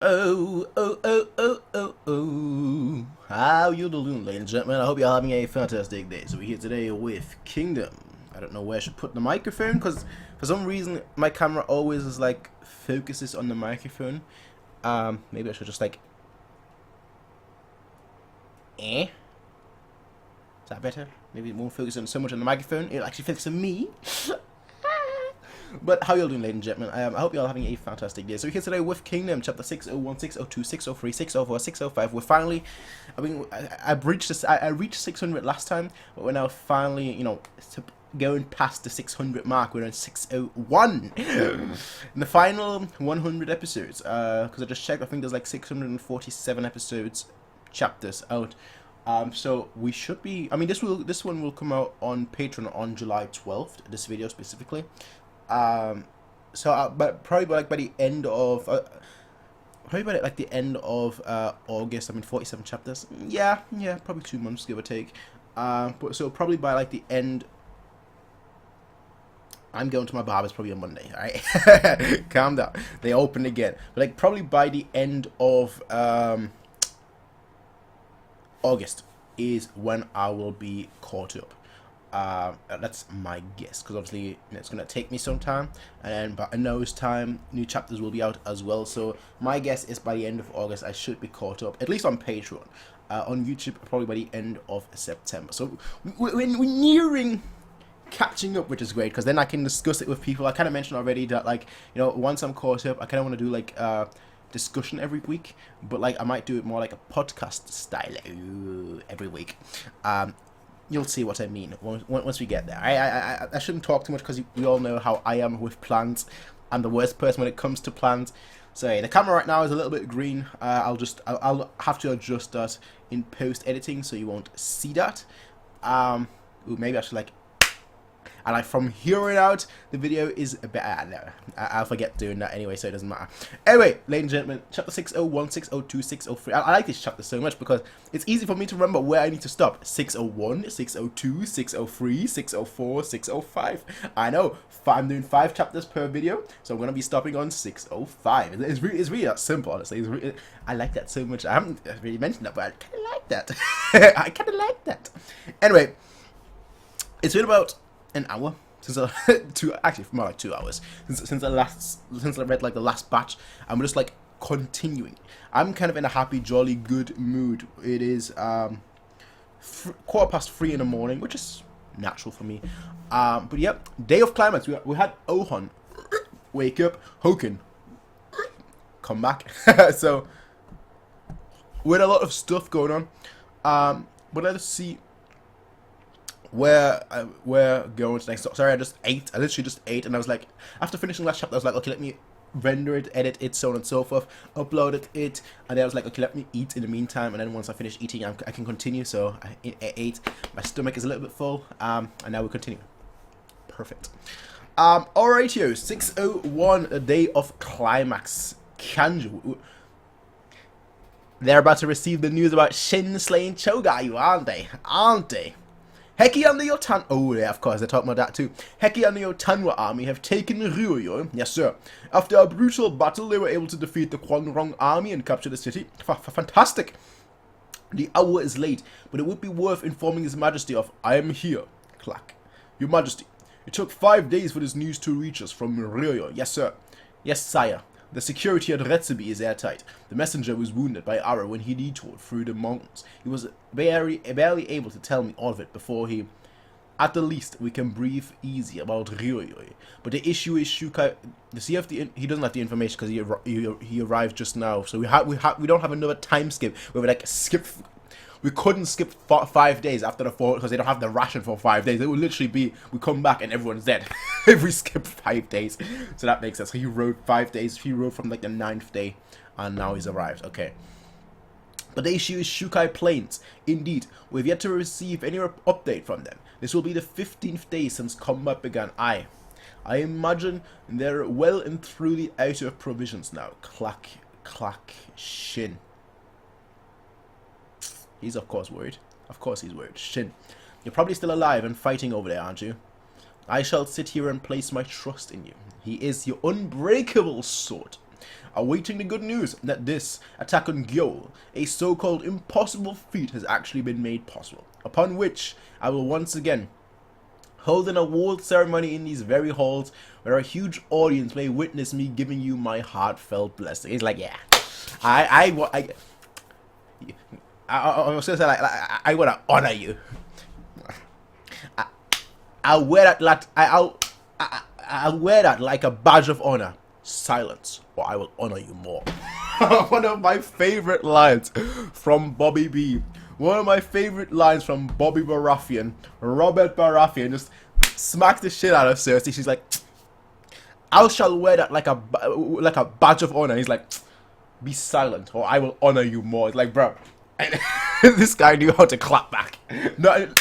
Oh, oh, oh, oh, oh, oh. How you doing, ladies and gentlemen? I hope you're having a fantastic day. So we're here today with Kingdom. I don't know where I should put the microphone, because for some reason my camera always is like focuses on the microphone. Maybe I should just like Is that better? Maybe it won't focus on so much on the microphone. It'll actually focus on me. But how y'all doing, ladies and gentlemen? I hope y'all having a fantastic day. So we're here today with Kingdom, chapter 601, 602, 603, 604, 605. We're finally, I reached this. I reached 600 last time, but we're now finally, going past the 600 mark. We're on 601 in the final 100 episodes. Because I just checked, I think there's like 647 episodes, chapters out. So we should be. I mean, this one will come out on Patreon on July 12th. This video specifically. But probably by the end of August. I mean, 47 chapters. Yeah, probably 2 months, give or take. But so probably by like the end. I'm going to my barber's probably on Monday. All right, calm down. They open again. But like probably by the end of August is when I will be caught up. That's my guess, because obviously it's gonna take me some time, and then but in those time new chapters will be out as well. So my guess is by the end of August I should be caught up, at least on Patreon. On YouTube probably by the end of September. So we're nearing catching up, which is great, because then I can discuss it with people. I kind of mentioned already that, like, once I'm caught up, I kind of want to do like discussion every week, but like I might do it more like a podcast style every week. You'll see what I mean once we get there. I shouldn't talk too much, because we all know how I am with plans. I'm the worst person when it comes to plans. So yeah, the camera right now is a little bit green. I'll have to adjust that in post editing, so you won't see that. Maybe I should like. And like from here on out, the video is a bit. No, I'll forget doing that anyway, so it doesn't matter. Anyway, ladies and gentlemen, chapter 601, 602, 603. I like this chapter so much because it's easy for me to remember where I need to stop. 601, 602, 603, 604, 605. I know, I'm doing 5 chapters per video, so I'm going to be stopping on 605. It's really that simple, honestly. I like that so much. I haven't really mentioned that, but I kind of like that. I kind of like that. Anyway, it's been about an hour since actually more like 2 hours since I read like the last batch. I'm just like continuing. I'm kind of in a happy, jolly, good mood. It is 3:15 in the morning, which is natural for me. But yep, day of climax. We had Ousen wake up, Hoken come back. So we had a lot of stuff going on. But let's see where we're going to next. Sorry, I literally just ate, and I was like, after finishing last chapter, I was like, okay, let me render it, edit it, so on and so forth, upload it, and then I was like, okay, let me eat in the meantime, and then once I finish eating, I can continue. So I ate, my stomach is a little bit full, and now we continue. Perfect. Alright, yo, 601, a day of climax. Kanju. They're about to receive the news about Shin slaying Chogayu, aren't they? Heki and the Yotan... Oh, yeah, of course, they're talking about that too. Heki and the Yotanwa army have taken Ryoyo. Yes, sir. After a brutal battle, they were able to defeat the Kwangrong army and capture the city. Fantastic. The hour is late, but it would be worth informing His Majesty of I am here. Clack. Your Majesty, it took 5 days for this news to reach us from Ryoyo. Yes, sir. Yes, sire. The security at Retsubi is airtight. The messenger was wounded by arrow when he detoured through the mountains. He was barely able to tell me all of it before he... At the least, we can breathe easy about Ryoyo. But the issue is Shukai... He doesn't have the information because he arrived just now. So we don't have another time skip where we like skip... We couldn't skip 5 days after the 4 because they don't have the ration for 5 days. It would literally be we come back and everyone's dead if we skip 5 days. So that makes sense. So he rode 5 days. He rode from like the 9th day, and now he's arrived. Okay. But the issue is Shukai Plains. Indeed, we've yet to receive any update from them. This will be the 15th day since combat began. I imagine they're well and truly out of provisions now. Clack, clack, Shin. He's of course worried. Of course he's worried. Shin, you're probably still alive and fighting over there, aren't you? I shall sit here and place my trust in you. He is your unbreakable sword. awaiting the good news that this attack on Gyo, a so-called impossible feat, has actually been made possible, upon which I will once again hold an award ceremony in these very halls where a huge audience may witness me giving you my heartfelt blessing. He's like, yeah, I was gonna say, like I want to honor you. I'll wear that like a badge of honor. Silence, or I will honor you more. One of my favorite lines from Bobby B. One of my favorite lines from Bobby Baratheon. Robert Baratheon just smacks the shit out of Cersei. She's like, I shall wear that like a badge of honor. He's like, be silent, or I will honor you more. It's like, bro. This guy knew how to clap back. Not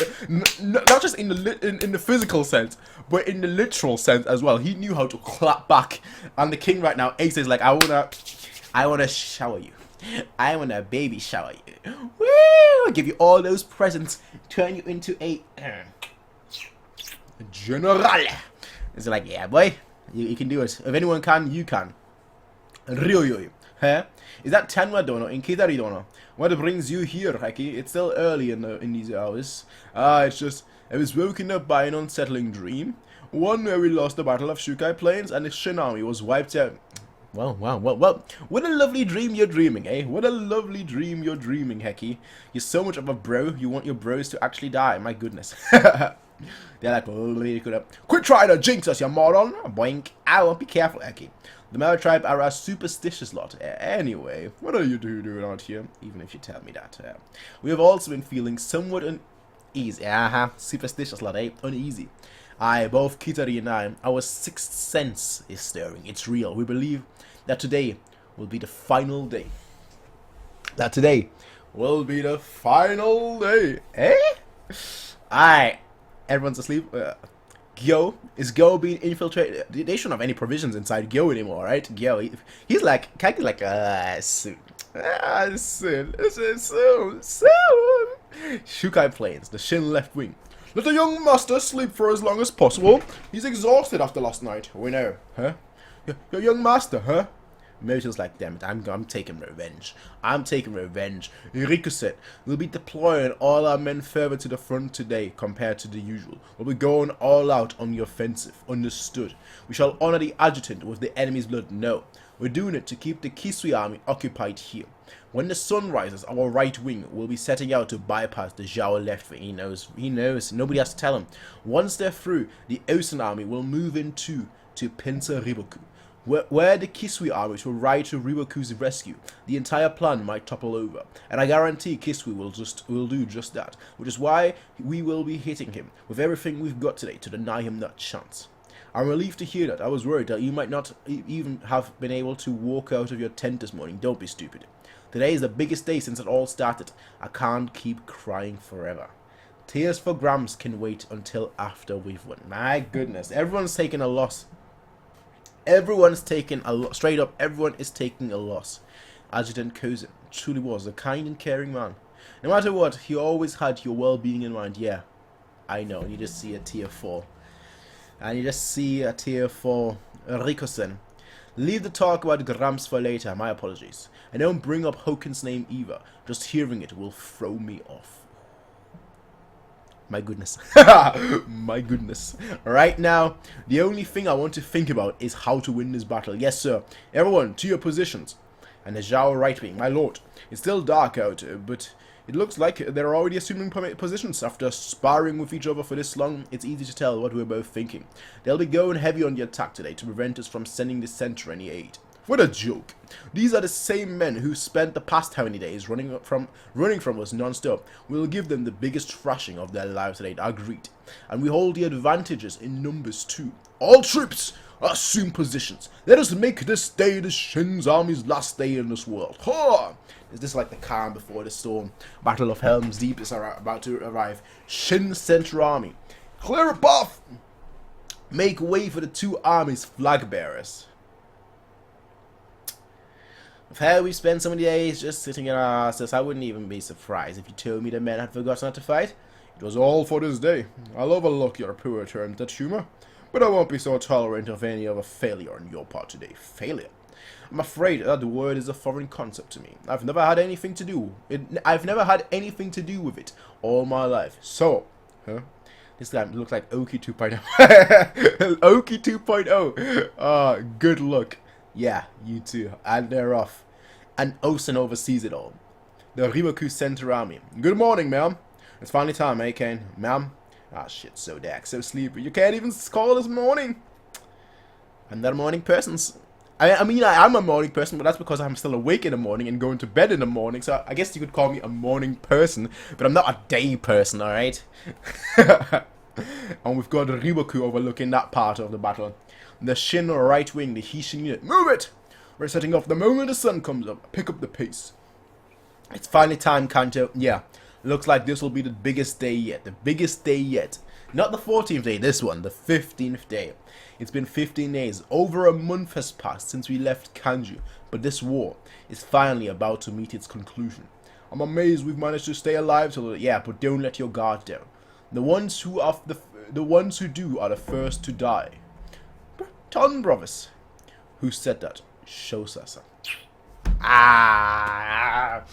just in the physical sense, but in the literal sense as well. He knew how to clap back. And the king right now, Ace, is like, I wanna shower you. I wanna baby shower you. Woo! Give you all those presents. Turn you into a general. It's like, yeah, boy, you can do it. If anyone can, you can. Ryoyo. Huh? Is that Tenma Dono in Kitari Dono? What brings you here, Heki? It's still early in these hours. It's just, I was woken up by an unsettling dream. One where we lost the Battle of Shukai Plains and the Shin army was wiped out. Well, what a lovely dream you're dreaming, eh? What a lovely dream you're dreaming, Heki. You're so much of a bro, you want your bros to actually die, my goodness. They're like, oh, quit trying to jinx us, you moron! Boink. Ow, be careful, Heki. The Magi tribe are a superstitious lot. Anyway, what are you doing out here? Even if you tell me that. We have also been feeling somewhat uneasy. Superstitious lot, eh? Uneasy. Both Kitari and I, our sixth sense is stirring. It's real. We believe that today will be the final day. Eh? Everyone's asleep. Is Gyo being infiltrated? They shouldn't have any provisions inside Gyo anymore, right? Gyo, he's like, kind of like, soon. Soon. Shukai Plains, the Shin left wing. Let the young master sleep for as long as possible. He's exhausted after last night. We know, huh? Your young master, huh? Moto's like, damn it, I'm taking revenge. Riku said, we'll be deploying all our men further to the front today compared to the usual. We'll be going all out on the offensive. Understood. We shall honor the adjutant with the enemy's blood. No. We're doing it to keep the Kisui army occupied here. When the sun rises, our right wing will be setting out to bypass the Zhao left wing. He knows. Nobody has to tell him. Once they're through, the Ousen army will move into to pincer Riboku. Where the Kisui armies will ride to Riboku's rescue, the entire plan might topple over, and I guarantee Kisui will do just that, which is why we will be hitting him with everything we've got today to deny him that chance. I'm relieved to hear that. I was worried that you might not even have been able to walk out of your tent this morning. Don't be stupid. Today is the biggest day since it all started. I can't keep crying forever. Tears for Grams can wait until after we've won. My goodness, everyone's taking a loss. Everyone's taking a loss. Straight up, everyone is taking a loss. Adjutant Kozen truly was a kind and caring man. No matter what, he always had your well-being in mind. Yeah, I know. You just see a tier 4. And you just see a tier 4 Rikosen. Leave the talk about Grams for later. My apologies. And don't bring up Hoken's name either. Just hearing it will throw me off. My goodness. My goodness. Right now, the only thing I want to think about is how to win this battle. Yes, sir. Everyone, to your positions. And the Zhao right wing. My lord, it's still dark out, but it looks like they're already assuming positions. After sparring with each other for this long, it's easy to tell what we're both thinking. They'll be going heavy on the attack today to prevent us from sending the center any aid. What a joke. These are the same men who spent the past how many days running from us non-stop. We'll give them the biggest thrashing of their lives today, agreed. And we hold the advantages in numbers too. All troops, assume positions. Let us make this day the Shin's army's last day in this world. Ha! Is this like the calm before the storm? Battle of Helm's Deep is about to arrive. Shin's Central Army. Clear a path! Make way for the two armies' flag bearers. With how we spent so many days just sitting in our asses, I wouldn't even be surprised if you told me the men had forgotten how to fight. It was all for this day. I'll overlook your poor attempt at humor, but I won't be so tolerant of any other failure on your part today. Failure? I'm afraid that the word is a foreign concept to me. I've never had anything to do with it all my life. So, huh? This guy looks like Oki 2.0. Oki 2.0. Ah, good luck. Yeah, you too. And they're off. And Ousen oversees it all. The Riboku Center Army. Good morning, ma'am. It's finally time, eh, Kane? Ma'am? Ah, shit, so dark, so sleepy. You can't even call this morning. I'm not a morning person. I mean, I am a morning person, but that's because I'm still awake in the morning and going to bed in the morning. So I guess you could call me a morning person, but I'm not a day person, alright? And we've got the Riboku overlooking that part of the battle. The Shin right wing, the Hishin unit. Move it! We're setting off the moment the sun comes up. Pick up the pace. It's finally time, Kanto. Yeah, looks like this will be the biggest day yet. The biggest day yet. Not the 14th day, this one, the 15th day. It's been 15 days. Over a month has passed since we left Kanju, but this war is finally about to meet its conclusion. I'm amazed we've managed to stay alive till yeah, but don't let your guard down. The ones who do are the first to die. Ton brothers. Who said that? Shosasa. Ah,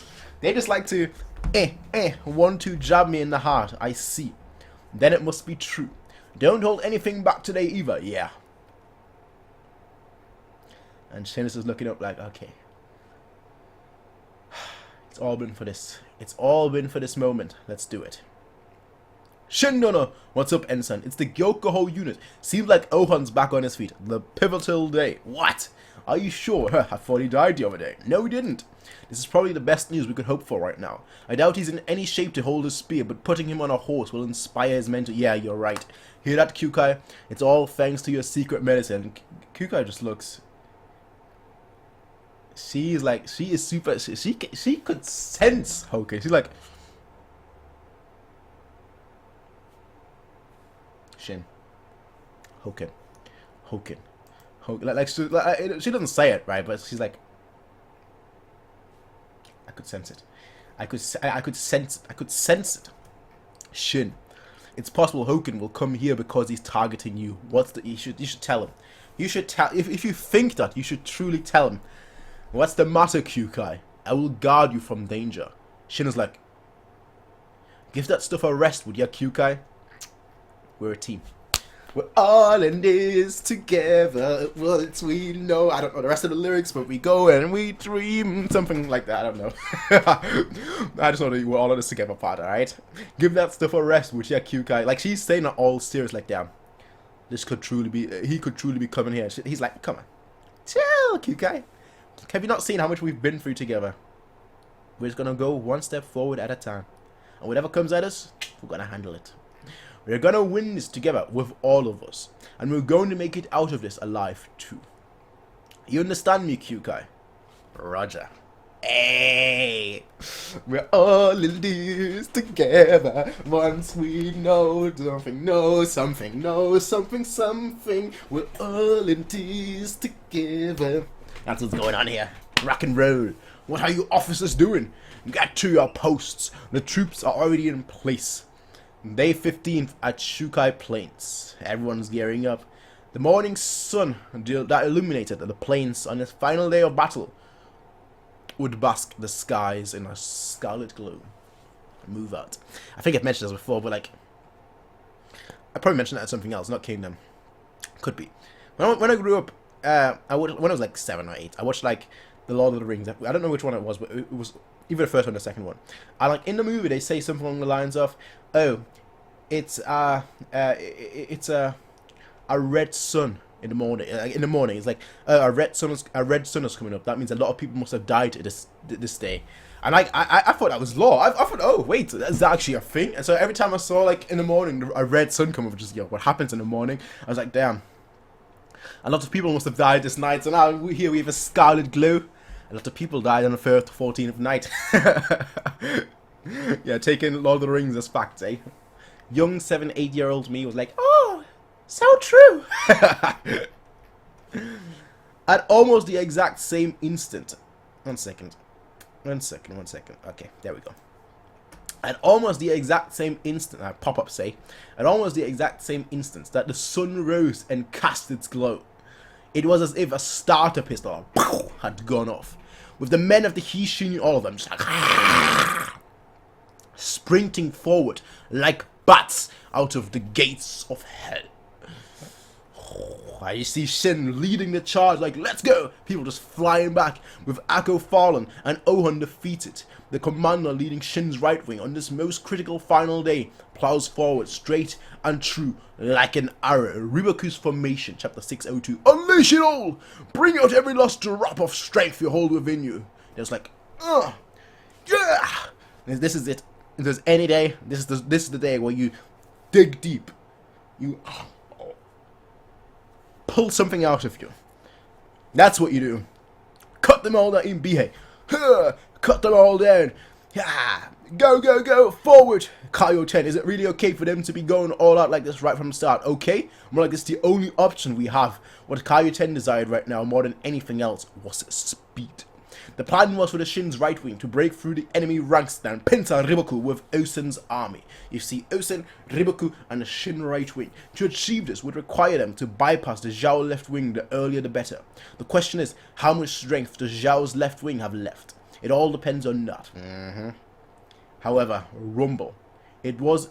they just like to want to jab me in the heart. I see. Then it must be true. Don't hold anything back today either, yeah. And Shinus is looking up like, okay. It's all been for this. It's all been for this moment. Let's do it. Shindono! What's up, Ensign? It's the Gyokoho unit. Seems like Ohan's back on his feet. The pivotal day. What? Are you sure? I thought he died the other day. No, he didn't. This is probably the best news we could hope for right now. I doubt he's in any shape to hold his spear, but putting him on a horse will inspire his men to... Yeah, you're right. Hear that, Kyukai? It's all thanks to your secret medicine. Kyukai just looks... She is super... She could sense Hoken. She's like... Shin. Hoken. She doesn't say it, right? But she's like... I could sense it. I could sense it. Shin. It's possible Hoken will come here because he's targeting you. You should tell him. You should tell... If you think that, you should truly tell him. What's the matter, Kyukai? I will guard you from danger. Shin is like... Give that stuff a rest, would ya, Kyukai? We're a team. We're all in this together. Once we know. I don't know the rest of the lyrics, but we go and we dream. Something like that. I don't know. I just know that we're all in this together part, alright? Give that stuff a rest, which yeah, Kyukai. Like, she's saying it all serious, like, damn. This could truly be, he could truly be coming here. He's like, come on. Chill, Kyukai. Have you not seen how much we've been through together? We're just gonna go one step forward at a time. And whatever comes at us, we're gonna handle it. We're gonna win this together with all of us. And we're going to make it out of this alive too. You understand me, Kyukai? Roger. Hey! We're all in this together. Once we know something. We're all in this together. That's what's going on here. Rock and roll. What are you officers doing? Get to your posts. The troops are already in place. Day 15th at Shukai Plains. Everyone's gearing up. The morning sun that illuminated the plains on its final day of battle would bask the skies in a scarlet glow. Move out. I think I've mentioned this before, but like... I probably mentioned that at something else, not Kingdom. Could be. When I grew up, when I was like 7 or 8, I watched like The Lord of the Rings. I don't know which one it was, but it was either the first one or the second one. And like in the movie, they say something along the lines of, "Oh, it's a red sun in the morning." In the morning, it's like a red sun is coming up. That means a lot of people must have died this day. And I thought that was law. I thought, oh wait, that's actually a thing. And so every time I saw like in the morning a red sun come up, which is what happens in the morning, I was like, damn. A lot of people must have died this night. So now here we have a scarlet glow. A lot of people died on the 1st, 14th night. Yeah, taking Lord of the Rings as facts, eh? Young 7, 8-year-old me was like, oh, so true. At almost the exact same instant. One second. Okay, there we go. At almost the exact same instant, pop-up say, at almost the exact same instance that the sun rose and cast its glow, It was as if a starter pistol had gone off, with the men of the Hishin, all of them, just like sprinting forward like bats out of the gates of hell. You see Shin leading the charge like, let's go! People just flying back, with Akko fallen and Ousen defeated. The commander leading Shin's right wing on this most critical final day plows forward straight and true like an arrow. Riboku's formation, chapter 602. Unleash it all! Bring out every last drop of strength you hold within you. It's like, yeah! This is it. If there's any day, this is the day where you dig deep. You pull something out of you. That's what you do. Cut them all down in Bihei. Cut them all down. Go, go, go, forward. Kaio 10, is it really okay for them to be going all out like this right from the start? Okay? More like it's the only option we have. What Kaio 10 desired right now more than anything else was speed. The plan was for the Shin's right wing to break through the enemy ranks and pincer Riboku with Ousen's army. You see, Ousen, Riboku, and the Shin right wing. To achieve this would require them to bypass the Zhao left wing, the earlier the better. The question is, how much strength does Zhao's left wing have left? It all depends on that. However, rumble. It was...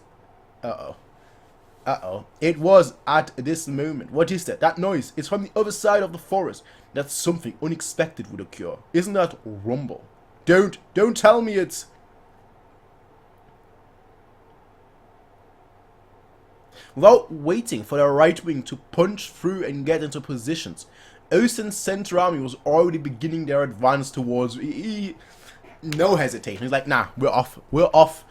It was at this moment. What is that? That noise. It's from the other side of the forest. That something unexpected would occur. Isn't that rumble? Don't tell me it's... Without waiting for the right wing to punch through and get into positions, Ousen's center army was already beginning their advance towards... No hesitation. He's like, nah, we're off. We're off.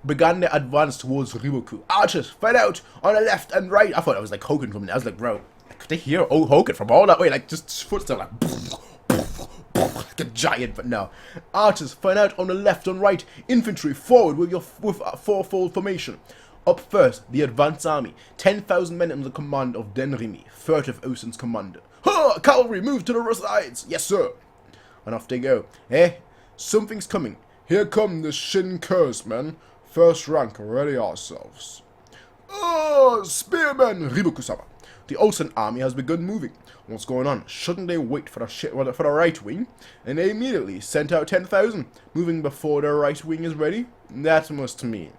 Began their advance towards Riboku. Archers, fight out on the left and right. I thought I was like Hogan from there. I was like, bro, could they hear Hogan from all that way? Like, just footsteps like a giant, but no. Archers, fight out on the left and right. Infantry, forward with a fourfold formation. Up first, the advance army. 10,000 men under the command of Denrimi, furtive Ousen's commander. Ha! Cavalry, move to the sides. Yes, sir. And off they go. Something's coming. Here come the Shin Curse, men. First rank, ready ourselves. Spearmen! Riboku-sama. The Ousen army has begun moving. What's going on? Shouldn't they wait for the right wing? And they immediately sent out 10,000, moving before the right wing is ready? That must mean.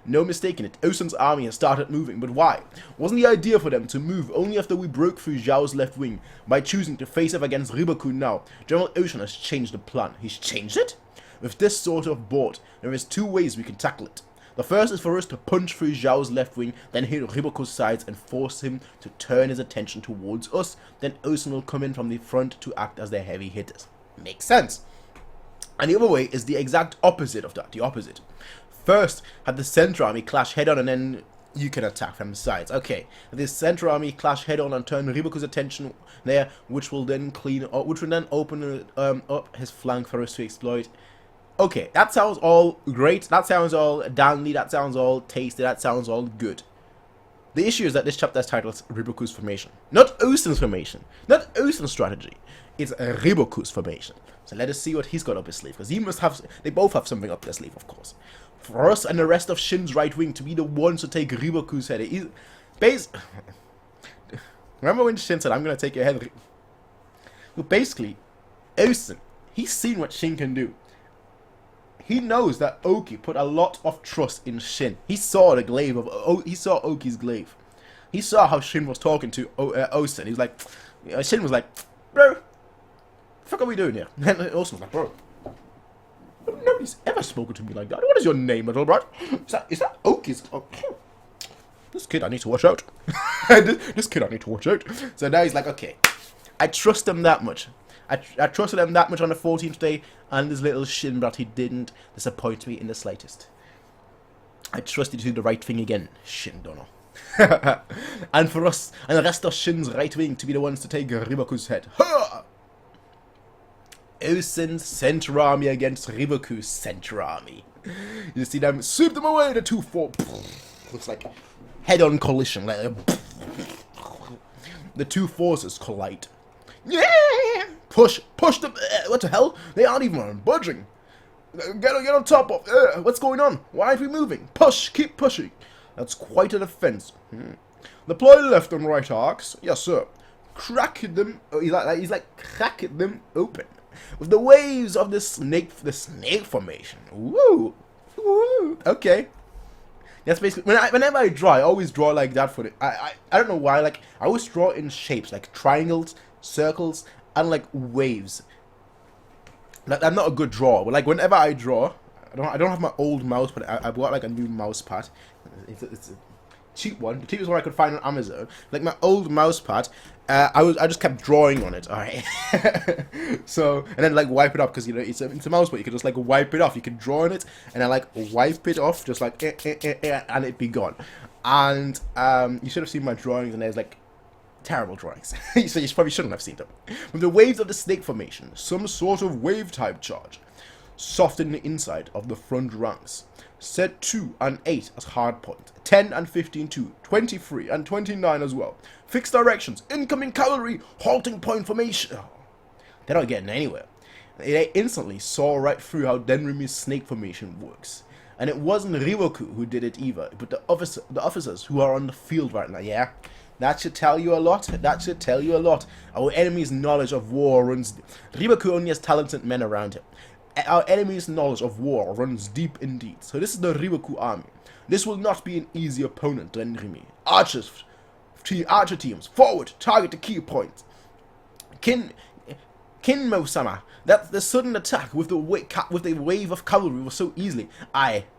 No mistaking it, Ousen's army has started moving, but why? Wasn't the idea for them to move only after we broke through Zhao's left wing? By choosing to face off against Riboku now, General Ousen has changed the plan. He's changed it? With this sort of board, there is two ways we can tackle it. The first is for us to punch through Zhao's left wing, then hit Riboku's sides and force him to turn his attention towards us. Then Ousen will come in from the front to act as their heavy hitters. Makes sense. And the other way is the exact opposite of that, the opposite. First, have the center army clash head-on and then you can attack from the sides. Okay, the center army clash head-on and turn Riboku's attention there, which will then open up his flank for us to exploit. Okay, that sounds all great, that sounds all dandy, that sounds all tasty, that sounds all good. The issue is that this chapter is titled Riboku's formation. Not Ousen's formation, not Ousen's strategy. It's Riboku's formation. So let us see what he's got up his sleeve, because he must have, they both have something up their sleeve, of course. For us and the rest of Shin's right wing to be the ones to take Riboku's head. Remember when Shin said, I'm going to take your head? Well, basically, Ousen, he's seen what Shin can do. He knows that Oki put a lot of trust in Shin. He saw the glaive of, he saw Oki's glaive. He saw how Shin was talking to Ousen. He was like, Shin was like, bro, what the fuck are we doing here? And Ousen was like, bro, nobody's ever spoken to me like that. What is your name, little bro? Is that Oki's? Oh, this kid, I need to watch out. This kid, I need to watch out. So now he's like, okay, I trust him that much. I trusted him that much on the 14th day, and this little Shin brat, he didn't disappoint me in the slightest. I trusted you to do the right thing again, Shin Dono. And for us, and the rest of Shin's right wing to be the ones to take Riboku's head. Ha! Ousen's center army against Riboku's center army. You see them sweep them away, the 2-4. Looks like head-on collision. The two forces collide. Yeah! Push them. What the hell? They aren't even budging. Get on top of. What's going on? Why aren't we moving? Push, keep pushing. That's quite a defense. Deploy left and right arcs. Yes, sir. cracking them. He's like cracking them open with the waves of the snake formation. Woo, woo. Okay. That's basically whenever I draw, I always draw like that for it. I don't know why. Like I always draw in shapes like triangles, circles, and like waves. Like, I'm not a good drawer, but like whenever I draw, I don't have my old mouse, but I've got like a new mouse pad. It's a cheap one, the cheapest one I could find on Amazon. Like my old mouse pad, I just kept drawing on it. All right. So and then like wipe it off because you know it's a mouse pad. You can just like wipe it off. You can draw on it and then like wipe it off, just like and it'd be gone. And you should have seen my drawings, and there's like terrible drawings. So you probably shouldn't have seen them. With the waves of the snake formation, some sort of wave type charge. Soften the inside of the front ranks. Set 2 and 8 as hard point. 10 and 15 2. 23 and 29 as well. Fixed directions. Incoming cavalry. Halting point formation. Oh, they're not getting anywhere. They instantly saw right through how Denrimi's snake formation works. And it wasn't Riboku who did it either, but the officers who are on the field right now. Yeah, that should tell you a lot. That should tell you a lot. Our enemy's knowledge of war runs... Riboku only has talented men around him. Our enemy's knowledge of war runs deep indeed. So this is the Riboku army. This will not be an easy opponent to Denrimi. Archer teams, forward, target the key point. Kinmo-sama, that the sudden attack with the wave of cavalry was so easily.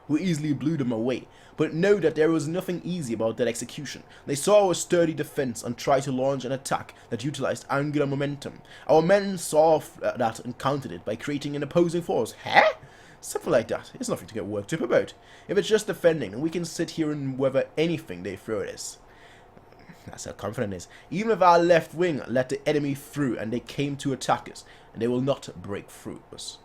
We easily blew them away. But know that there was nothing easy about that execution. They saw our sturdy defense and tried to launch an attack that utilized angular momentum. Our men saw that and countered it by creating an opposing force. Huh? Something like that. It's nothing to get worked up about. If it's just defending, then we can sit here and weather anything they throw at us. That's how confident it is. Even if our left wing let the enemy through and they came to attack us, and they will not break through us.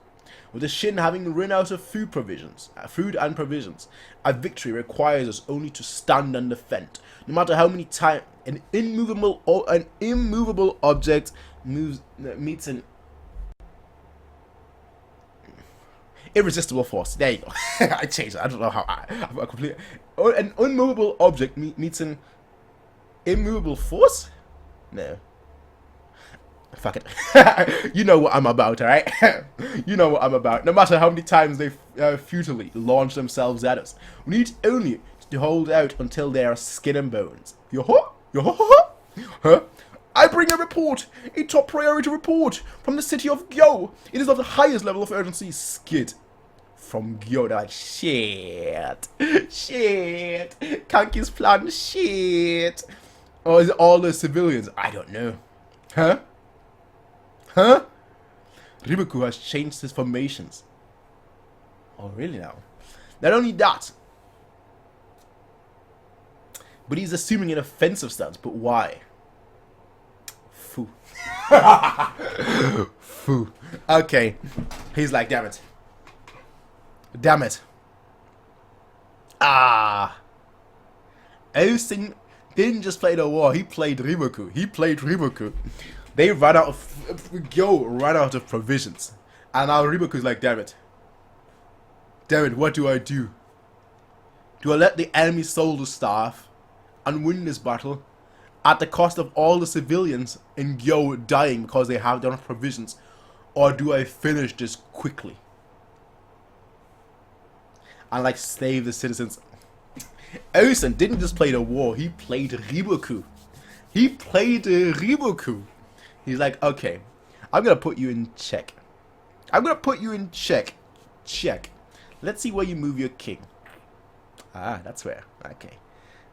With the Shin having run out of food and provisions, a victory requires us only to stand and defend. No matter how many times an immovable object meets an irresistible force. There you go. I changed it. I don't know how I completely... An unmovable object meets an immovable force? No. Fuck it. You know what I'm about, alright? You know what I'm about. No matter how many times they futilely launch themselves at us, we need only to hold out until they are skin and bones. Yo-ho? Yo-ho-ho-ho? Huh? I bring a report, a top priority report from the city of Gyo. It is of the highest level of urgency. Skid. From Gyo, they're like, shit. Shit. Kanki's plan, shit. Or is it all the civilians? I don't know. Huh? Huh? Riboku has changed his formations. Oh, really now? Not only that, but he's assuming an offensive stance. But why? Foo. Foo. Okay. He's like, damn it. Damn it. Ah. Ousen didn't just play the war, he played Riboku. He played Riboku. They ran out of... Gyo ran out of provisions. And now Riboku's like, damn it. Damn it, what do I do? Do I let the enemy soldiers starve and win this battle at the cost of all the civilians in Gyo dying because they have enough provisions? Or do I finish this quickly? And like save the citizens? Ousen didn't just play the war, he played Riboku. He played Riboku. He's like, okay, I'm going to put you in check. I'm going to put you in check. Check. Let's see where you move your king. Ah, that's where. Okay.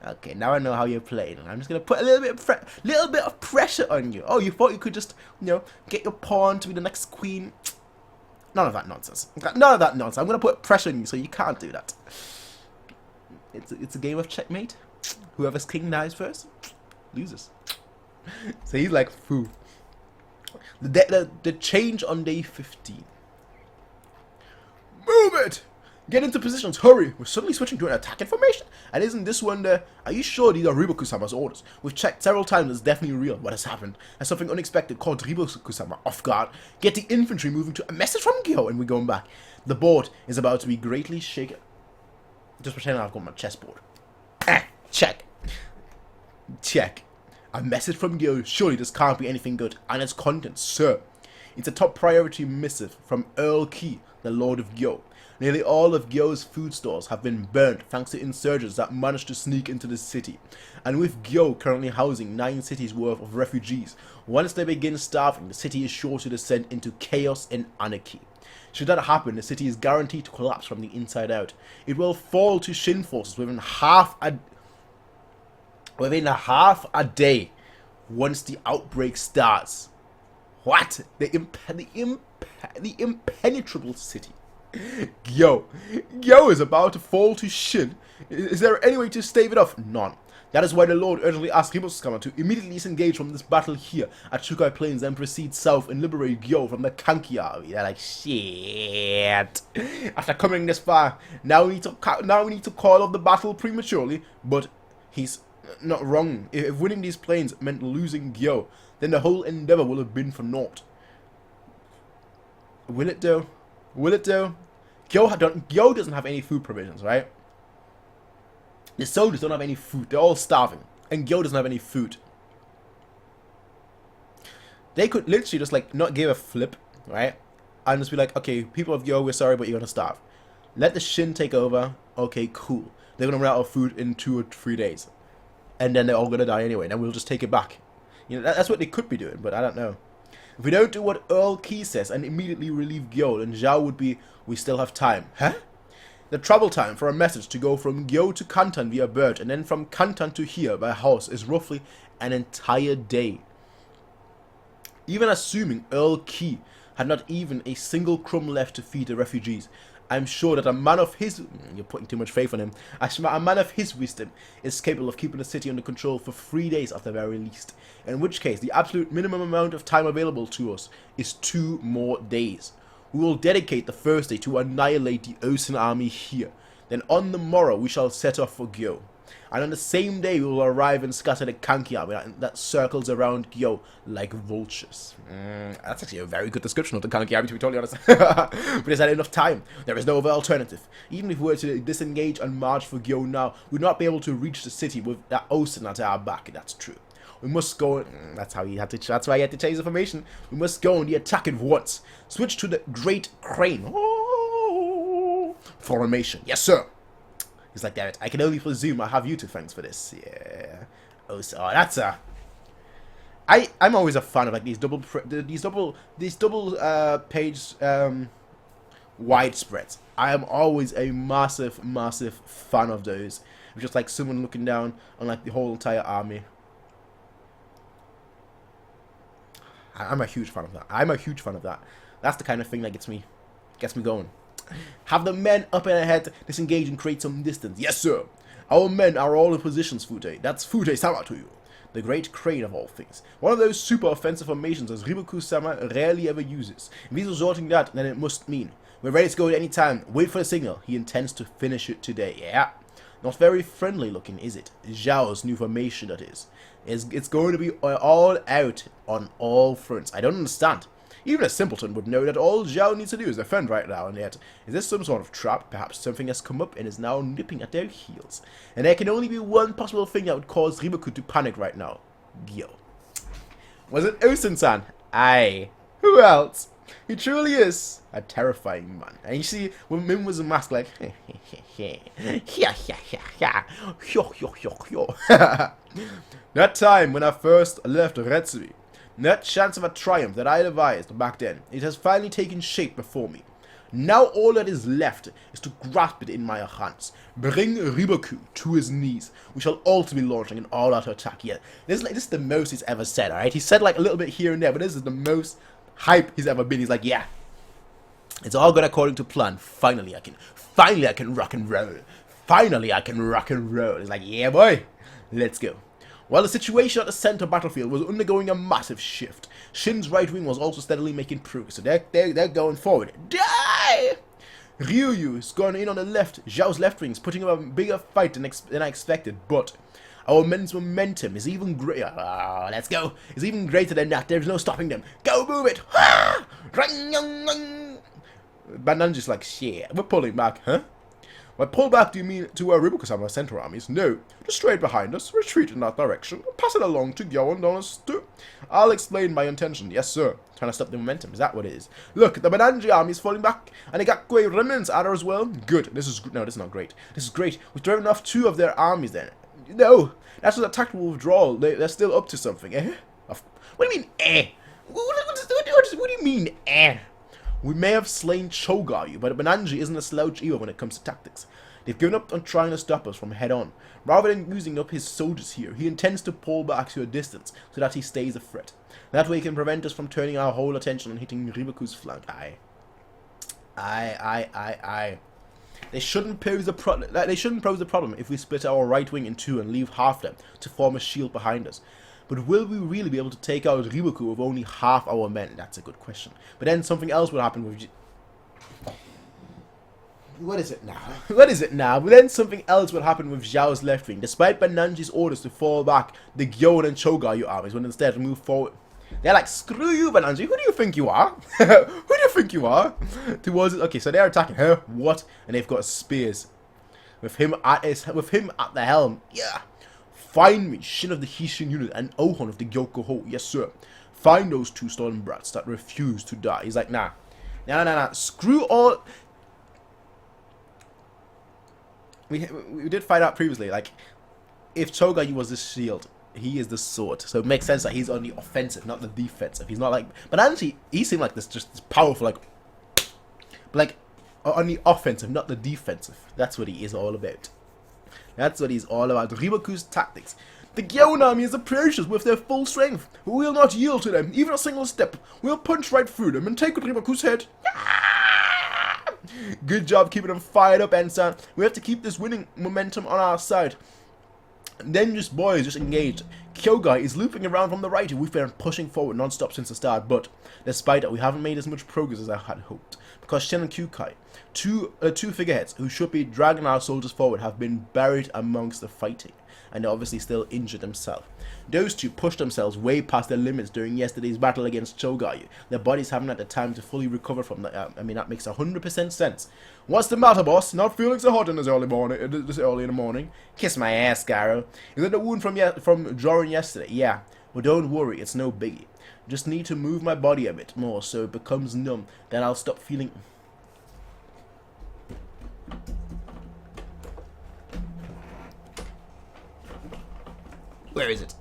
Okay, now I know how you're playing. I'm just going to put a little bit of pressure on you. Oh, you thought you could just, you know, get your pawn to be the next queen? None of that nonsense. None of that nonsense. I'm going to put pressure on you so you can't do that. It's a game of checkmate. Whoever's king dies first loses. So he's like, foo. The change on day 15. Move it! Get into positions, hurry! We're suddenly switching to an attacking formation? And isn't this one the... Are you sure these are Riboku-sama's orders? We've checked several times, it's definitely real. What has happened? And something unexpected caught Riboku-sama off guard. Get the infantry moving to a message from Gyo, and we're going back. The board is about to be greatly shaken. Just pretend I've got my chessboard. Check. Check. A message from Gyo. Surely this can't be anything good. And its contents, sir. It's a top priority missive from Earl Key, the Lord of Gyo. Nearly all of Gyo's food stores have been burnt thanks to insurgents that managed to sneak into the city. And with Gyo currently housing 9 cities worth of refugees, once they begin starving, the city is sure to descend into chaos and anarchy. Should that happen, the city is guaranteed to collapse from the inside out. It will fall to Shin forces within half a day once the outbreak starts. What? The impenetrable city. Gyo is about to fall to Shin. Is there any way to stave it off? None. That is why the Lord urgently asked Riboku to immediately disengage from this battle here at Chukai Plains and proceed south and liberate Gyo from the Kanki army. They're like, shit. After coming this far, now we need to call off the battle prematurely. But he's not wrong. If winning these plains meant losing Gyo, then the whole endeavor will have been for naught. Will it though? Will it though? Gyo doesn't have any food provisions, right? The soldiers don't have any food. They're all starving. And Gyo doesn't have any food. They could literally just like not give a flip, right? And just be like, okay, people of Gyo, we're sorry, but you're gonna starve. Let the Shin take over. Okay, cool. They're gonna run out of food in 2 or 3 days. And then they're all gonna die anyway. And then we'll just take it back. You know, that's what they could be doing, but I don't know. If we don't do what Earl Key says and immediately relieve Gyo, then Zhao would be, we still have time. Huh? The travel time for a message to go from Gyo to Kantan via bird and then from Kantan to here by horse is roughly an entire day. Even assuming Earl Key had not even a single crumb left to feed the refugees, I'm sure that a man of his... You're putting too much faith on him. A man of his wisdom is capable of keeping the city under control for 3 days at the very least. In which case, the absolute minimum amount of time available to us is 2 more days. We will dedicate the first day to annihilate the Ousen army here. Then on the morrow, we shall set off for Gyo. And on the same day, we will arrive and scatter the Kanki army that circles around Gyo like vultures. That's actually a very good description of the Kanki army, to be totally honest. But is that enough time? There is no other alternative. Even if we were to disengage and march for Gyo now, we would not be able to reach the city with that Ousen at our back. That's true. We must go. That's why he had to change the formation. We must go on the attack at once. Switch to the Great Crane formation. Yes, sir. He's like, damn it, I can only presume I have you to thanks for this. Yeah. Oh, so that's a. I'm always a fan of like these double page widespreads. I am always a massive fan of those. Just like someone looking down on like the whole entire army. I'm a huge fan of that. That's the kind of thing that gets me going. Have the men up and ahead, disengage and create some distance. Yes, sir. Our men are all in positions, Fute. That's Fute-sama to you. The Great Crane of all things. One of those super offensive formations as Riboku-sama rarely ever uses. If he's resorting that, then it must mean we're ready to go at any time. Wait for the signal. He intends to finish it today. Yeah. Not very friendly looking, is it? Zhao's new formation, that is. It's going to be all out on all fronts. I don't understand. Even a simpleton would know that all Zhao needs to do is defend right now, and yet, is this some sort of trap? Perhaps something has come up and is now nipping at their heels. And there can only be one possible thing that would cause Riboku to panic right now. Gyo. Was it Ousen-san? Aye. Who else? He truly is a terrifying man. And you see, when Min was a mask like, that time when I first left Retsui, that chance of a triumph that I devised back then, it has finally taken shape before me. Now all that is left is to grasp it in my hands. Bring Riboku to his knees. We shall also be launching an all-out attack. Yeah, this is the most he's ever said, alright? He said like a little bit here and there, but this is the most hype he's ever been. He's like, yeah, it's all going according to plan. Finally I can rock and roll. It's like, yeah boy, let's go. While the situation at the center battlefield was undergoing a massive shift, Shin's right wing was also steadily making progress, so they're going forward. Die! Ryu is going in on the left. Zhao's left wing is putting up a bigger fight than I expected, but our men's momentum is even greater. Let's go. It's even greater than that. There's no stopping them. Go move it. Bandan's just like, shit, we're pulling back, huh? By pull back, do you mean to where Riboku-sama sent her armies? No, just straight behind us, retreat in that direction, pass it along to Gyo and Donastu. I'll explain my intention. Yes, sir. Trying to stop the momentum, is that what it is? Look, the Bananji army is falling back, and they got Qumu remnants at her as well. Good. This is no, this is not great. This is great. We've driven off 2 of their armies then. No, that's just a tactical withdrawal. They're still up to something, eh? What do you mean, eh? What do you mean, eh? We may have slain Chogayu, but Bananji isn't a slouch either when it comes to tactics. They've given up on trying to stop us from head on. Rather than using up his soldiers here, he intends to pull back to a distance so that he stays a threat. That way he can prevent us from turning our whole attention on hitting Riboku's flank. They shouldn't pose the problem if we split our right wing in 2 and leave half them to form a shield behind us. But will we really be able to take out Riboku with only half our men? That's a good question. But then something else will happen with... What is it now? What is it now? But then something else will happen with Zhao's left wing. Despite Bananji's orders to fall back, the Gyoen and Chogayu armies will instead move forward. They're like, screw you, Bananji. Who do you think you are? Who do you think you are? Towards it. Okay, so they're attacking her. What? And they've got spears. With him at the helm. Yeah. Find me Shin of the Hishin unit and Ohon of the Gyokoho. Yes, sir. Find those 2 stolen brats that refuse to die. He's like, nah. Nah. Screw all... We did find out previously, like, if Chogayu was the shield, he is the sword. So it makes sense that he's on the offensive, not the defensive. He's not like... But actually, he seemed like this powerful, like... But like, on the offensive, not the defensive. That's what he is all about. That's what he's all about. Riboku's tactics. The Gyoen army is approaches with their full strength. We will not yield to them, even a single step. We'll punch right through them and take out Riboku's head. Good job keeping them fired up, Ensign. We have to keep this winning momentum on our side. And then boys, just engaged. Kyogai is looping around from the right. We've been pushing forward non-stop since the start, but despite that, we haven't made as much progress as I had hoped. Because Shen and Kyukai, two figureheads who should be dragging our soldiers forward, have been buried amongst the fighting, and they're obviously still injured themselves. Those 2 pushed themselves way past their limits during yesterday's battle against Chogayu. Their bodies haven't had the time to fully recover from that. I mean, that makes 100% sense. What's the matter, boss? Not feeling so hot in this early in the morning? Kiss my ass, Garo. Is it a wound from drawing yesterday? Yeah. Well, don't worry, it's no biggie. Just need to move my body a bit more so it becomes numb. Then I'll stop feeling... Where is it?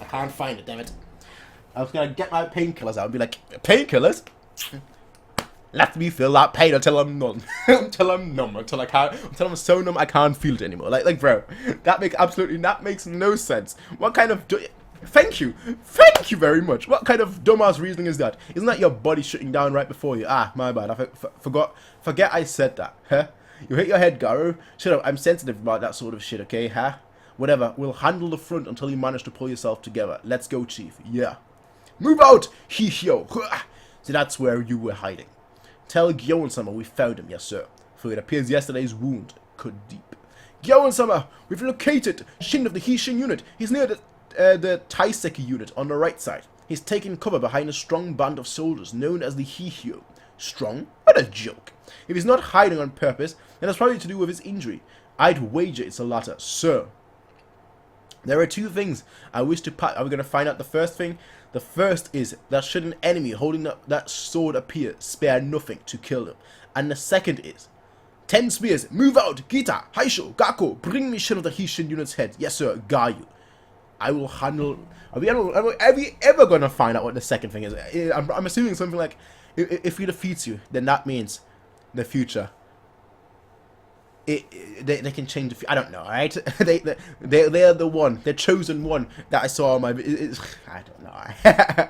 I can't find it, damn it. I was gonna get my painkillers out and be like, painkillers? Let me feel that pain until I'm numb. until I'm numb. Until I'm so numb I can't feel it anymore. Like bro, that makes no sense. What kind of Thank you very much. What kind of dumbass reasoning is that? Isn't that your body shutting down right before you? Ah, my bad. I forget I said that. Huh? You hit your head, Garo. Shut up. I'm sensitive about that sort of shit. Okay, huh? Whatever. We'll handle the front until you manage to pull yourself together. Let's go, Chief. Yeah. Move out, Hihyo. So that's where you were hiding. Tell Gyoen-sama we found him, yes sir. For it appears yesterday's wound cut deep. Gyoen-sama, we've located Shin of the Hishin unit. He's near the Taiseki unit on the right side. He's taking cover behind a strong band of soldiers known as the Hihyo. Strong? What a joke. If he's not hiding on purpose, then it's probably to do with his injury. I'd wager it's the latter, sir. There are 2 things I wish to Are we going to find out the first thing? The first is that should an enemy holding that sword appear, spare nothing to kill them. And the second is 10 spears, move out, Gita, Haisho, Gakko, bring me Shin of the Hishin unit's head. Yes sir, Gayu. I will handle... Are we ever going to find out what the second thing is? I'm assuming something like, if he defeats you, then that means the future. They can change the... I don't know, alright? They're the one, the chosen one that I saw on my... I don't know.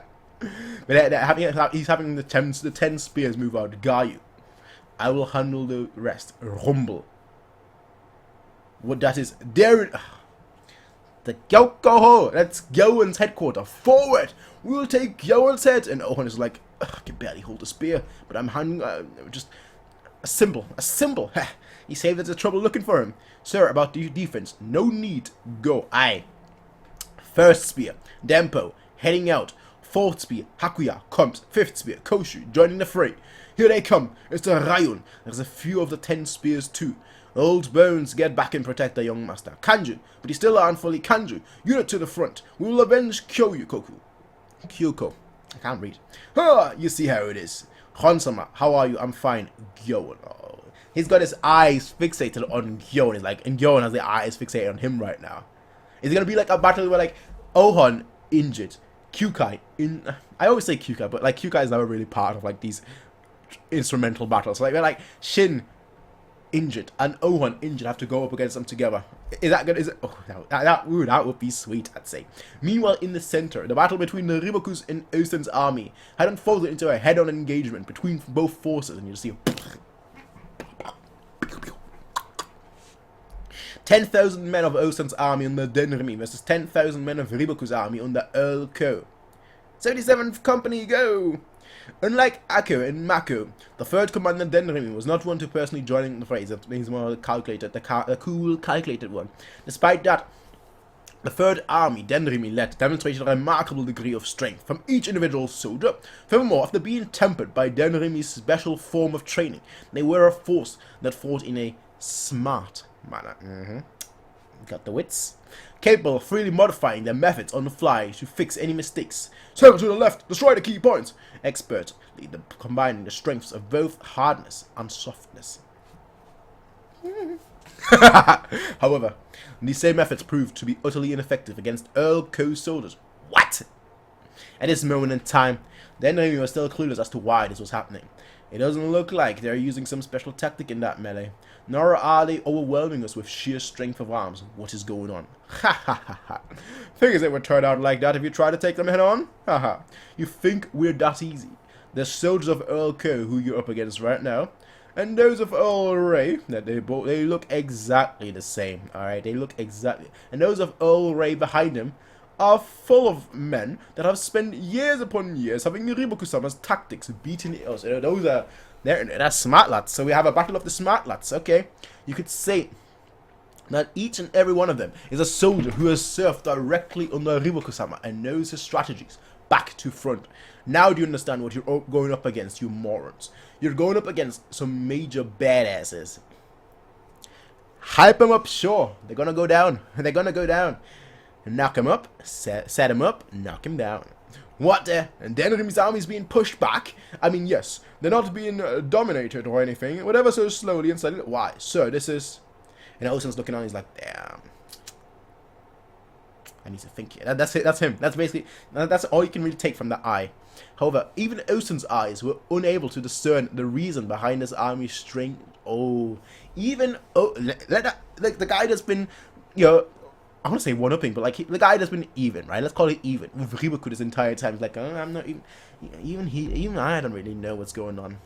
But he's having the 10 spears move out. Gayu. I will handle the rest. Rumble. What that is... There... The Gyokoho! That's Gyoen's headquarters. Forward! We will take Gyoen's head! And Owen is like, I can barely hold a spear, but I'm handling... just... A symbol. He saved us the trouble looking for him. Sir, about the defense. No need. Go. Aye. First spear. Dempo. Heading out. Fourth spear. Hakuya. Comes. Fifth spear. Koshu. Joining the fray. Here they come. It's the Rayun. There's a few of the 10 spears too. Old Bones, get back and protect the young master. Kanju, but he still aren't fully Kanju. Unit to the front. We will avenge Kyoko. I can't read. Ah, you see how it is. Honsama, how are you? I'm fine. Gyon. Oh. He's got his eyes fixated on Gyon. He's like, and Gyon has the eyes fixated on him right now. Is it gonna be like a battle where like Ohon injured, Kyukai in? I always say Kyukai, but like Kyukai is never really part of like these instrumental battles. So, like we're like Shin injured and Ohon injured have to go up against them together. Is that good? Is it? Oh, that would be sweet, I'd say. Meanwhile, in the center, the battle between the Riboku's and Ousen's army had unfolded into a head-on engagement between both forces, and you see 10,000 men of Ousen's army under Denrimi versus 10,000 men of Riboku's army under Earl Ko. 77th Company, go! Unlike Akko and Mako, the third commander Denrimi was not one to personally join the fray. He's more calculated, a cool, calculated one. Despite that, the third army Denrimi led demonstrated a remarkable degree of strength from each individual soldier. Furthermore, after being tempered by Denrimi's special form of training, they were a force that fought in a smart manner. Got the wits. Capable of freely modifying their methods on the fly to fix any mistakes. Circle to the left, destroy the key points. Expertly combining the strengths of both hardness and softness. However, these same methods proved to be utterly ineffective against Earl Ko's soldiers. What? At this moment in time, the enemy was still clueless as to why this was happening. It doesn't look like they're using some special tactic in that melee, nor are they overwhelming us with sheer strength of arms. What is going on? Ha ha ha ha. Figures it would turn out like that if you try to take them head on? Ha ha. You think we're that easy? The soldiers of Earl Ko who you're up against right now, and those of Earl Ray, that they look exactly the same. Alright, they look exactly. And those of Earl Ray behind him are full of men that have spent years upon years having Riboku-sama's tactics beating us. They're smart lads. So we have a battle of the smart lads. Okay, you could say that each and every one of them is a soldier who has served directly under Riboku-sama and knows his strategies back to front. Now do you understand what you're going up against, you morons? You're going up against some major badasses. Hype them up, sure. They're gonna go down. They're gonna go down. Knock him up, set him up, knock him down. What the? And Denrimi's army is being pushed back? I mean, yes, they're not being dominated or anything, whatever, so slowly and steadily. Why? So this is... And Ousen's looking on, he's like, damn. I need to think here. That's it, that's him. That's basically... That's all you can really take from that eye. However, even Ousen's eyes were unable to discern the reason behind his army's strength. Oh, even... Oh, the guy that's been, you know... I want to say one-upping, but like the guy that's been even, right? Let's call it even with Riboku this entire time. He's like, oh, I'm not even I don't really know what's going on.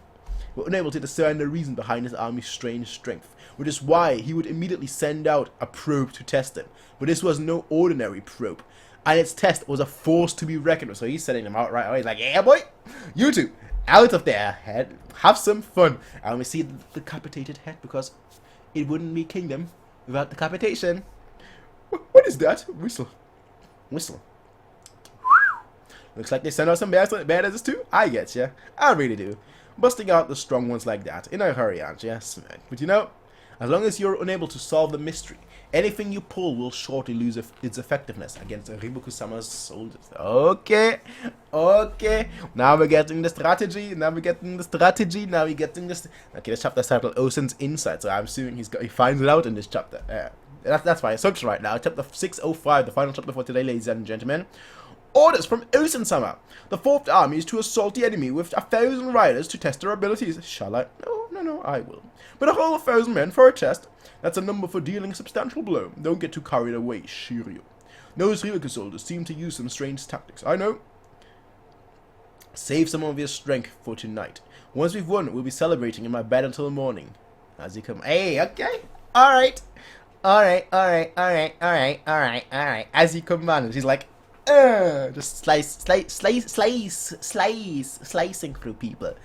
We're unable to discern the reason behind his army's strange strength, which is why he would immediately send out a probe to test it. But this was no ordinary probe, and its test was a force to be reckoned with. So he's sending them out right away. He's like, yeah, boy, you two, out of there, head, have some fun. And we see the decapitated head because it wouldn't be kingdom without decapitation. What is that? Whistle. Looks like they send out some badasses too. I get ya. I really do. Busting out the strong ones like that in a hurry, aren't ya? But you know, as long as you're unable to solve the mystery, anything you pull will shortly lose its effectiveness against Riboku-sama's soldiers. Okay. Now we're getting the strategy. Okay, this chapter's titled Ousen's Insight, so I'm assuming he finds it out in this chapter. That's my assumption right now. Chapter 605, the final chapter for today, ladies and gentlemen. Orders from Ousen-sama. The fourth army is to assault the enemy with 1,000 riders to test their abilities. Shall I? No, I will. But a whole 1,000 men for a test. That's a number for dealing a substantial blow. Don't get too carried away, Shiryu. Those Riboku soldiers seem to use some strange tactics. I know. Save some of your strength for tonight. Once we've won, we'll be celebrating in my bed until the morning. As you come. Hey, okay. Alright. As he commanded, he's like, just slicing through people.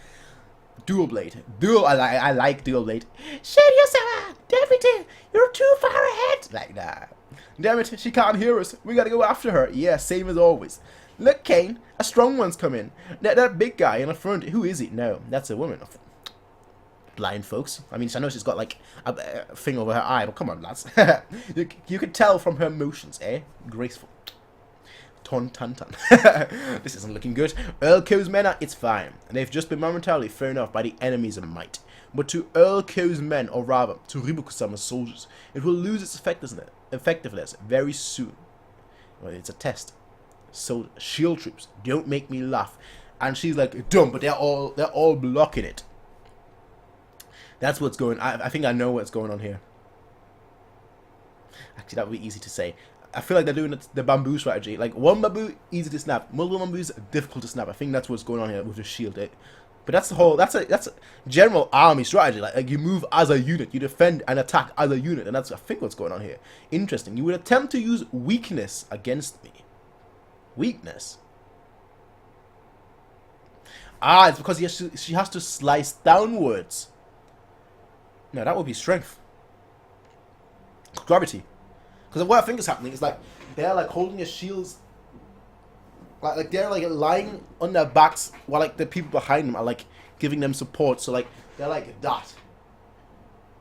Dual blade. I like dual blade. Shiryu-sama, deputy, you're too far ahead. Like that. Damn it, she can't hear us. We gotta go after her. Yeah, same as always. Look, Kane, a strong one's come in. That big guy in the front, who is it? No, that's a woman. Blind folks. I mean, I know she's got like a thing over her eye, but come on, lads. You could tell from her motions, eh? Graceful. Ton. This isn't looking good. Earl Ko's men it's fine. They've just been momentarily thrown off by the enemy's might. But to Earl Ko's men, or rather, to Riboku-sama's soldiers, it will lose its effectiveness very soon. Well, it's a test. So, shield troops, don't make me laugh. And she's like, dumb, but they're all blocking it. That's what's going on. I think I know what's going on here. Actually, that would be easy to say. I feel like they're doing the bamboo strategy. Like, one bamboo, easy to snap. Multiple bamboos, difficult to snap. I think that's what's going on here with the shield. But that's the whole, that's a general army strategy. Like you move as a unit. You defend and attack as a unit. And that's, I think, what's going on here. Interesting. You would attempt to use weakness against me. Weakness? Ah, it's because she has to slice downwards. No, that would be strength. Gravity. Because what I think is happening is like they're like holding their shields, like they're like lying on their backs while like the people behind them are like giving them support. So like they're like that,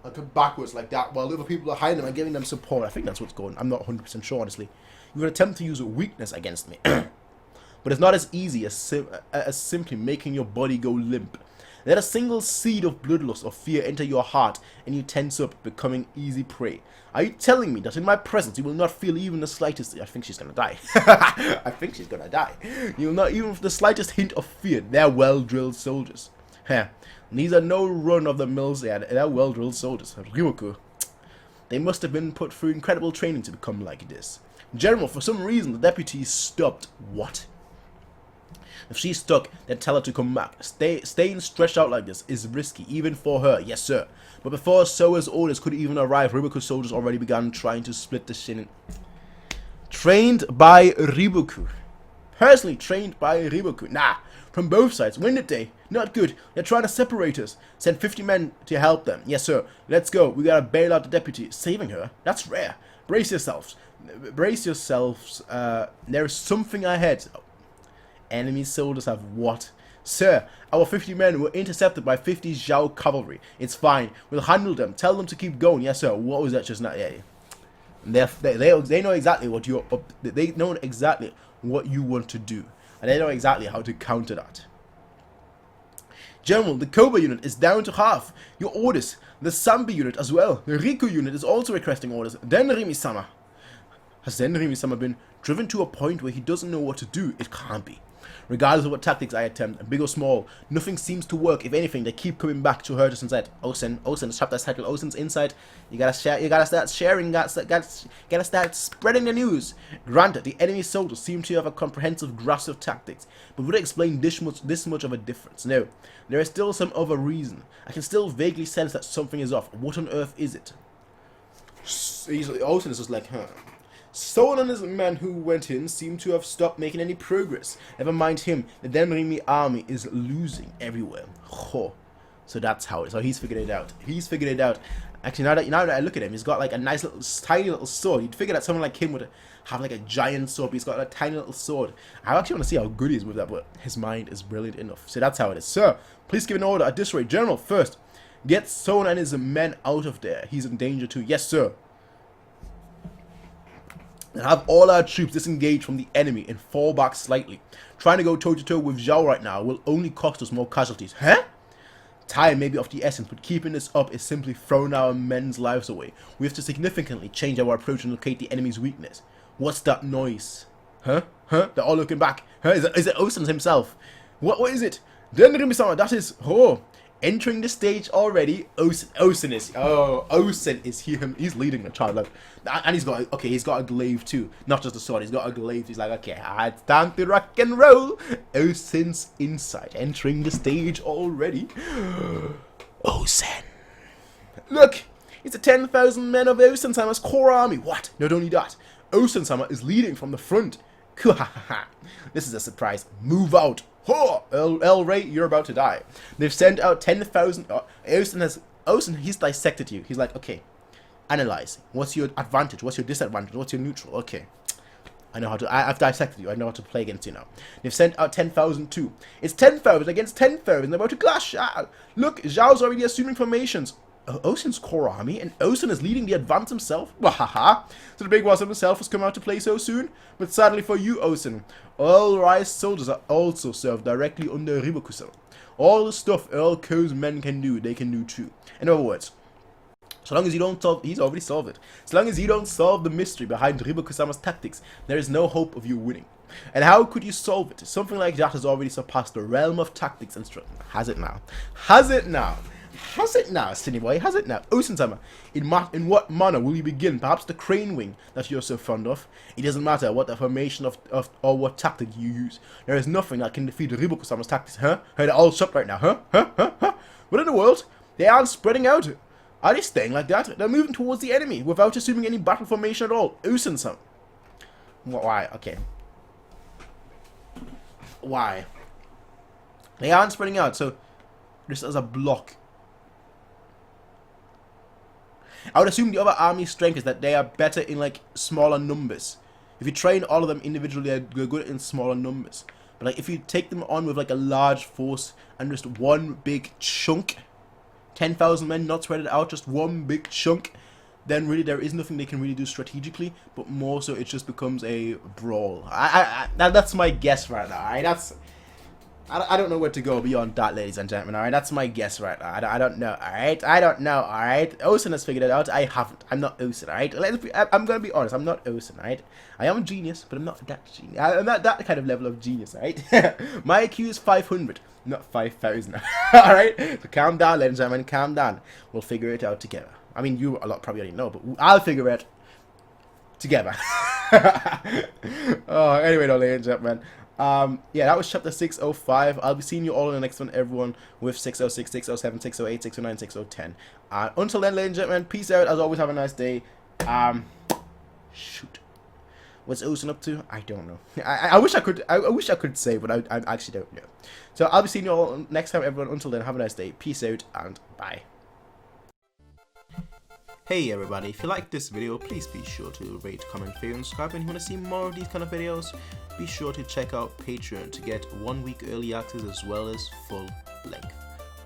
like backwards like that, while the other people behind them are giving them support. I think that's what's going on. I'm not 100% sure, honestly. You would attempt to use weakness against me, but it's not as easy as simply making your body go limp. Let a single seed of bloodlust or fear enter your heart, and you tense up, becoming easy prey. Are you telling me that in my presence you will not feel even the slightest... I think she's gonna die. I think she's gonna die. You will not even the slightest hint of fear. They're well-drilled soldiers. These are no run-of-the-mills. They're well-drilled soldiers. Riboku. They must have been put through incredible training to become like this. General, for some reason, the deputy stopped. What? If she's stuck, then tell her to come back. Staying stretched out like this is risky, even for her. Yes, sir. But before Soa's orders could even arrive, Riboku's soldiers already began trying to split the shin. Trained by Riboku. Personally trained by Riboku. Nah. From both sides. Win it day. Not good. They're trying to separate us. Send 50 men to help them. Yes, sir. Let's go. We gotta bail out the deputy. Saving her? That's rare. Brace yourselves. Brace yourselves. There is something ahead. Enemy soldiers have what? Sir, our 50 men were intercepted by 50 Zhao cavalry. It's fine. We'll handle them. Tell them to keep going. Yes, sir. What was that just now? Yeah. They know exactly what you know exactly what you want to do, and they know exactly how to counter that. General, the Koba unit is down to half. Your orders. The Sambi unit as well. The Riku unit is also requesting orders. Denrimi-sama. Has Denrimi-sama been driven to a point where he doesn't know what to do? It can't be. Regardless of what tactics I attempt, big or small, nothing seems to work. If anything, they keep coming back to hurt us inside. Ousen, the chapter's titled Ousen's Inside. You gotta share, you gotta start sharing, gotta start spreading the news. Granted, the enemy soldiers seem to have a comprehensive grasp of tactics, but would it explain this much of a difference? No, there is still some other reason. I can still vaguely sense that something is off. What on earth is it? Ousen is just like, huh. Someone and his men who went in seem to have stopped making any progress. Never mind him, the Denrimi army is losing everywhere. Oh. So that's how it is. So he's figured it out. He's figured it out. Actually, now that I look at him, he's got like a nice little, tiny little sword. You'd figure that someone like him would have like a giant sword, but he's got a tiny little sword. I actually want to see how good he is with that, but his mind is brilliant enough. So that's how it is. Sir, please give an order at this rate. General, first, get Someone and his men out of there. He's in danger too. Yes, sir. And have all our troops disengage from the enemy and fall back slightly. Trying to go toe-to-toe with Zhao right now will only cost us more casualties. Huh? Time may be of the essence, but keeping this up is simply throwing our men's lives away. We have to significantly change our approach and locate the enemy's weakness. What's that noise? Huh? Huh? They're all looking back. Huh? Is it Ousen himself? What is it? Denrimi-sama, that is... Oh... Entering the stage already, Ousen is here. He's leading the charge, and he's got a glaive too, not just a sword. He's got a glaive. He's like, okay, it's time to rock and roll. Ousen's inside, entering the stage already. Ousen, look, it's the 10,000 men of Ousen-sama's core army. What? Not only that, Ousen-sama is leading from the front. This is a surprise. Move out. Oh, El Rey, you're about to die. They've sent out 10,000. Ousen, he's dissected you. He's like, okay, analyze. What's your advantage? What's your disadvantage? What's your neutral? Okay. I know how to. I've dissected you. I know how to play against you now. They've sent out 10,000 too. It's 10,000 against 10,000. They're about to clash. Look, Zhao's already assuming formations. Ousen's core army, and Ousen is leading the advance himself. Wahaha! So the big boss himself has come out to play so soon. But sadly for you, Ousen, all Rise soldiers are also served directly under Riboku. All the stuff Earl Ko's men can do, they can do too. In other words, so long as you don't solve, he's already solved it. So long as you don't solve the mystery behind Riboku-sama's tactics, there is no hope of you winning. And how could you solve it? Something like that has already surpassed the realm of tactics and strategy. Has it now? Has it now? Has it now, Cinny Boy? Has it now? Ousen-sama, in what manner will you begin? Perhaps the crane wing that you're so fond of? It doesn't matter what the formation of or what tactic you use. There is nothing that can defeat Riboku-sama's tactics, huh? They're all shut right now, huh? What in the world? They aren't spreading out. Are they staying like that? They're moving towards the enemy without assuming any battle formation at all. Ousen-sama. Why? Okay. Why? They aren't spreading out, so just as a block. I would assume the other army's strength is that they are better in like smaller numbers. If you train all of them individually, they're good in smaller numbers. But like if you take them on with like a large force and just one big chunk, 10,000 men not spread it out, just one big chunk, then really there is nothing they can really do strategically, but more so it just becomes a brawl. That's my guess right now. I don't know where to go beyond that, ladies and gentlemen. Alright, that's my guess right now. I don't know. Alright, I don't know. Alright, Ousen has figured it out. I haven't. I'm not Ousen. Alright, I'm gonna be honest. I'm not Ousen. Alright, I am a genius, but I'm not that genius. I'm not that kind of level of genius. Alright, my IQ is 500, not 5,000. Alright, so calm down, ladies and gentlemen. Calm down. We'll figure it out together. I mean, you a lot probably already know, but I'll figure it together. Oh, anyway, though, ladies and gentlemen. Yeah, that was chapter 605. I'll be seeing you all in the next one, everyone, with 606, 607, 608, 609, 610. Until then, ladies and gentlemen, peace out. As always, have a nice day. Shoot. What's Ousen up to? I don't know. I wish I could say, but I actually don't know. So I'll be seeing you all next time, everyone. Until then, have a nice day. Peace out and bye. Hey everybody, if you liked this video, please be sure to rate, comment, favorite, and subscribe. And if you want to see more of these kind of videos, be sure to check out Patreon to get 1 week early access as well as full length.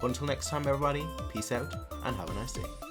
But until next time everybody, peace out and have a nice day.